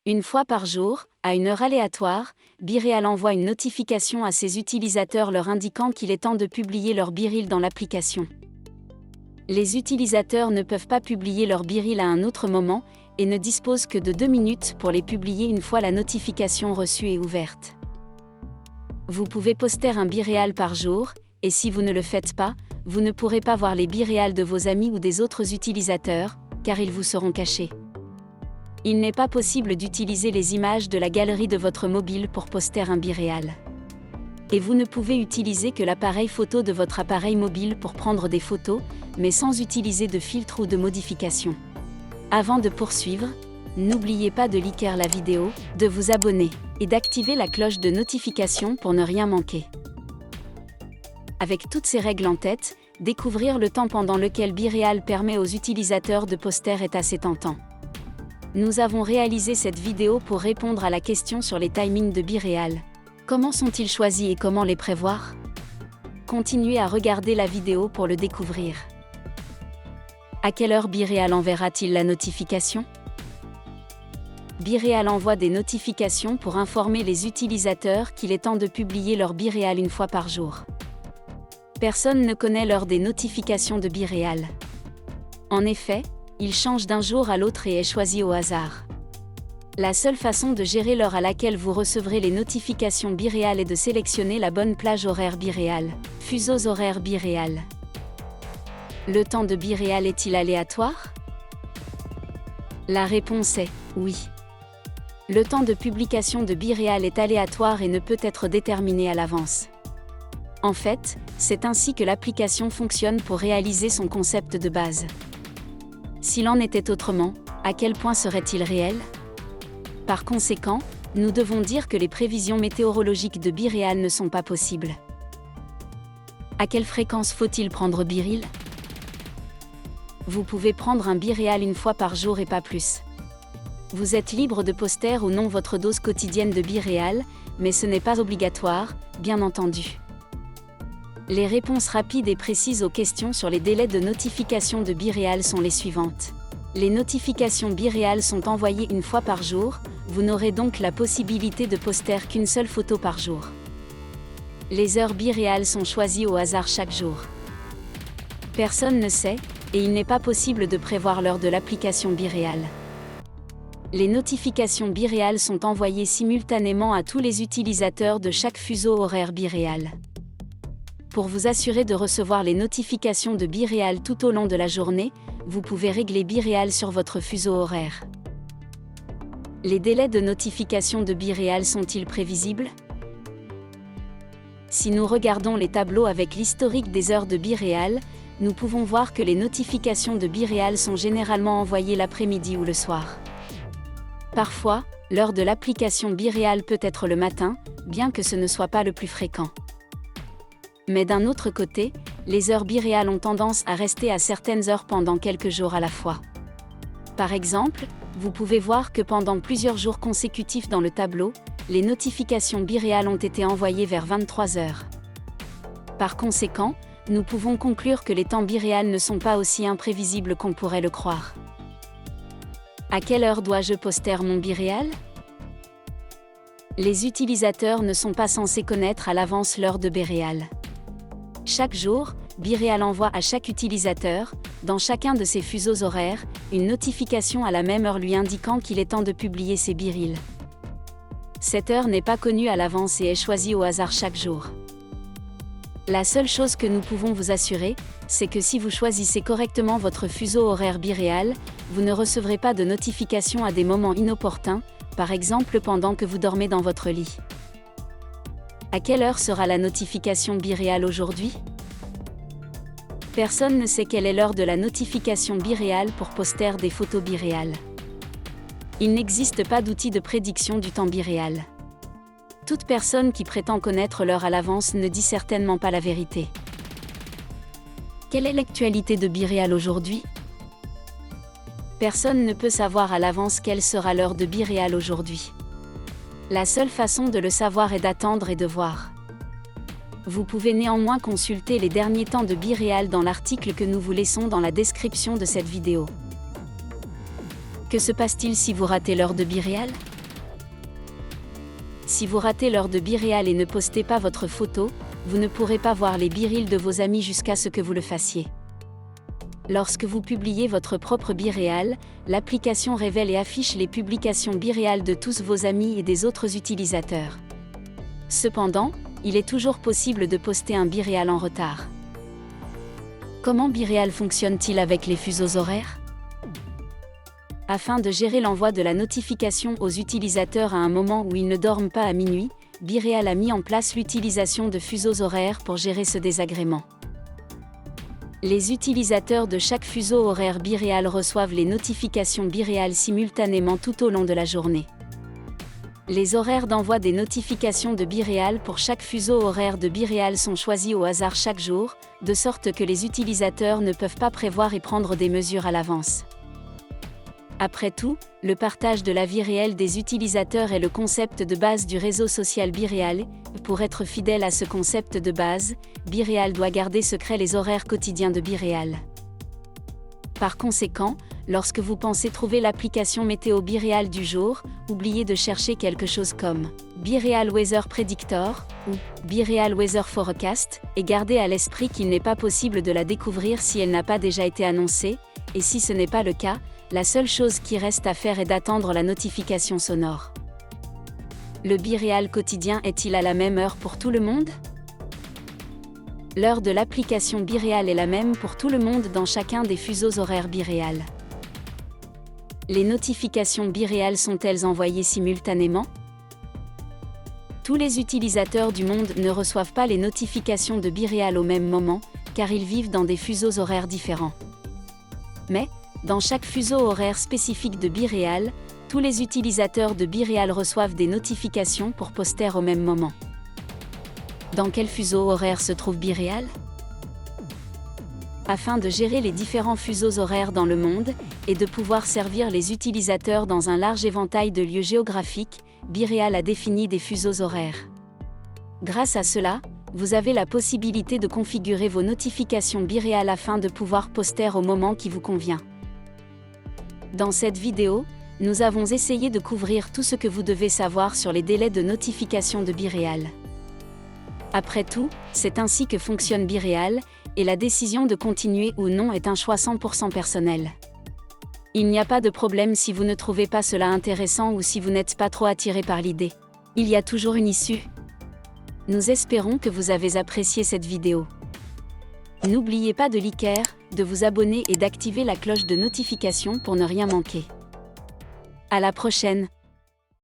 Une fois par jour, à une heure aléatoire, BeReal envoie une notification à ses utilisateurs leur indiquant qu'il est temps de publier leur BeReel dans l'application. Les utilisateurs ne peuvent pas publier leur BeReel à un autre moment et ne disposent que de 2 minutes pour les publier une fois la notification reçue et ouverte. Vous pouvez poster un BeReal par jour, et si vous ne le faites pas, vous ne pourrez pas voir les BeReal de vos amis ou des autres utilisateurs, car ils vous seront cachés. Il n'est pas possible d'utiliser les images de la galerie de votre mobile pour poster un BeReal. Et vous ne pouvez utiliser que l'appareil photo de votre appareil mobile pour prendre des photos, mais sans utiliser de filtre ou de modification. Avant de poursuivre, n'oubliez pas de liker la vidéo, de vous abonner, et d'activer la cloche de notification pour ne rien manquer. Avec toutes ces règles en tête, découvrir le temps pendant lequel BeReal permet aux utilisateurs de poster est assez tentant. Nous avons réalisé cette vidéo pour répondre à la question sur les timings de BeReal. Comment sont-ils choisis et comment les prévoir? Continuez à regarder la vidéo pour le découvrir. À quelle heure BeReal enverra-t-il la notification? BeReal envoie des notifications pour informer les utilisateurs qu'il est temps de publier leur BeReal une fois par jour. Personne ne connaît l'heure des notifications de BeReal. En effet, il change d'un jour à l'autre et est choisi au hasard. La seule façon de gérer l'heure à laquelle vous recevrez les notifications BeReal est de sélectionner la bonne plage horaire BeReal, fuseaux horaires BeReal. Le temps de BeReal est-il aléatoire? La réponse est oui. Le temps de publication de BeReal est aléatoire et ne peut être déterminé à l'avance. En fait, c'est ainsi que l'application fonctionne pour réaliser son concept de base. S'il en était autrement, à quel point serait-il réel? Par conséquent, nous devons dire que les prévisions météorologiques de BeReal ne sont pas possibles. À quelle fréquence faut-il prendre BeReel? Vous pouvez prendre un BeReal une fois par jour et pas plus. Vous êtes libre de poster ou non votre dose quotidienne de BeReal, mais ce n'est pas obligatoire, bien entendu. Les réponses rapides et précises aux questions sur les délais de notification de BeReal sont les suivantes. Les notifications BeReal sont envoyées une fois par jour, vous n'aurez donc la possibilité de poster qu'une seule photo par jour. Les heures BeReal sont choisies au hasard chaque jour. Personne ne sait, et il n'est pas possible de prévoir l'heure de l'application BeReal. Les notifications BeReal sont envoyées simultanément à tous les utilisateurs de chaque fuseau horaire BeReal. Pour vous assurer de recevoir les notifications de BeReal tout au long de la journée, vous pouvez régler BeReal sur votre fuseau horaire. Les délais de notification de BeReal sont-ils prévisibles? Si nous regardons les tableaux avec l'historique des heures de BeReal, nous pouvons voir que les notifications de BeReal sont généralement envoyées l'après-midi ou le soir. Parfois, l'heure de l'application BeReal peut être le matin, bien que ce ne soit pas le plus fréquent. Mais d'un autre côté, les heures BeReal ont tendance à rester à certaines heures pendant quelques jours à la fois. Par exemple, vous pouvez voir que pendant plusieurs jours consécutifs dans le tableau, les notifications BeReal ont été envoyées vers 23 heures. Par conséquent, nous pouvons conclure que les temps BeReal ne sont pas aussi imprévisibles qu'on pourrait le croire. À quelle heure dois-je poster mon BeReal? Les utilisateurs ne sont pas censés connaître à l'avance l'heure de BeReal. Chaque jour, BeReal envoie à chaque utilisateur, dans chacun de ses fuseaux horaires, une notification à la même heure lui indiquant qu'il est temps de publier ses BeReel. Cette heure n'est pas connue à l'avance et est choisie au hasard chaque jour. La seule chose que nous pouvons vous assurer, c'est que si vous choisissez correctement votre fuseau horaire BeReal, vous ne recevrez pas de notification à des moments inopportuns, par exemple pendant que vous dormez dans votre lit. À quelle heure sera la notification BeReal aujourd'hui? Personne ne sait quelle est l'heure de la notification BeReal pour poster des photos BeReal. Il n'existe pas d'outil de prédiction du temps BeReal. Toute personne qui prétend connaître l'heure à l'avance ne dit certainement pas la vérité. Quelle est l'actualité de BeReal aujourd'hui? Personne ne peut savoir à l'avance quelle sera l'heure de BeReal aujourd'hui. La seule façon de le savoir est d'attendre et de voir. Vous pouvez néanmoins consulter les derniers temps de BeReal dans l'article que nous vous laissons dans la description de cette vidéo. Que se passe-t-il si vous ratez l'heure de BeReal? Si vous ratez l'heure de BeReal et ne postez pas votre photo, vous ne pourrez pas voir les BeReals de vos amis jusqu'à ce que vous le fassiez. Lorsque vous publiez votre propre BeReal, l'application révèle et affiche les publications BeReal de tous vos amis et des autres utilisateurs. Cependant, il est toujours possible de poster un BeReal en retard. Comment BeReal fonctionne-t-il avec les fuseaux horaires ? Afin de gérer l'envoi de la notification aux utilisateurs à un moment où ils ne dorment pas à minuit, BeReal a mis en place l'utilisation de fuseaux horaires pour gérer ce désagrément. Les utilisateurs de chaque fuseau horaire BeReal reçoivent les notifications BeReal simultanément tout au long de la journée. Les horaires d'envoi des notifications de BeReal pour chaque fuseau horaire de BeReal sont choisis au hasard chaque jour, de sorte que les utilisateurs ne peuvent pas prévoir et prendre des mesures à l'avance. Après tout, le partage de la vie réelle des utilisateurs est le concept de base du réseau social BeReal. Pour être fidèle à ce concept de base, BeReal doit garder secret les horaires quotidiens de BeReal. Par conséquent, lorsque vous pensez trouver l'application météo BeReal du jour, oubliez de chercher quelque chose comme BeReal Weather Predictor ou BeReal Weather Forecast et gardez à l'esprit qu'il n'est pas possible de la découvrir si elle n'a pas déjà été annoncée, et si ce n'est pas le cas, la seule chose qui reste à faire est d'attendre la notification sonore. Le BeReal quotidien est-il à la même heure pour tout le monde ? L'heure de l'application BeReal est la même pour tout le monde dans chacun des fuseaux horaires BeReal. Les notifications BeReal sont-elles envoyées simultanément ? Tous les utilisateurs du monde ne reçoivent pas les notifications de BeReal au même moment, car ils vivent dans des fuseaux horaires différents. Mais, dans chaque fuseau horaire spécifique de BeReal, tous les utilisateurs de BeReal reçoivent des notifications pour poster au même moment. Dans quel fuseau horaire se trouve BeReal ? Afin de gérer les différents fuseaux horaires dans le monde, et de pouvoir servir les utilisateurs dans un large éventail de lieux géographiques, BeReal a défini des fuseaux horaires. Grâce à cela, vous avez la possibilité de configurer vos notifications BeReal afin de pouvoir poster au moment qui vous convient. Dans cette vidéo, nous avons essayé de couvrir tout ce que vous devez savoir sur les délais de notification de BeReal. Après tout, c'est ainsi que fonctionne BeReal, et la décision de continuer ou non est un choix 100% personnel. Il n'y a pas de problème si vous ne trouvez pas cela intéressant ou si vous n'êtes pas trop attiré par l'idée. Il y a toujours une issue. Nous espérons que vous avez apprécié cette vidéo. N'oubliez pas de liker, de vous abonner et d'activer la cloche de notification pour ne rien manquer. À la prochaine!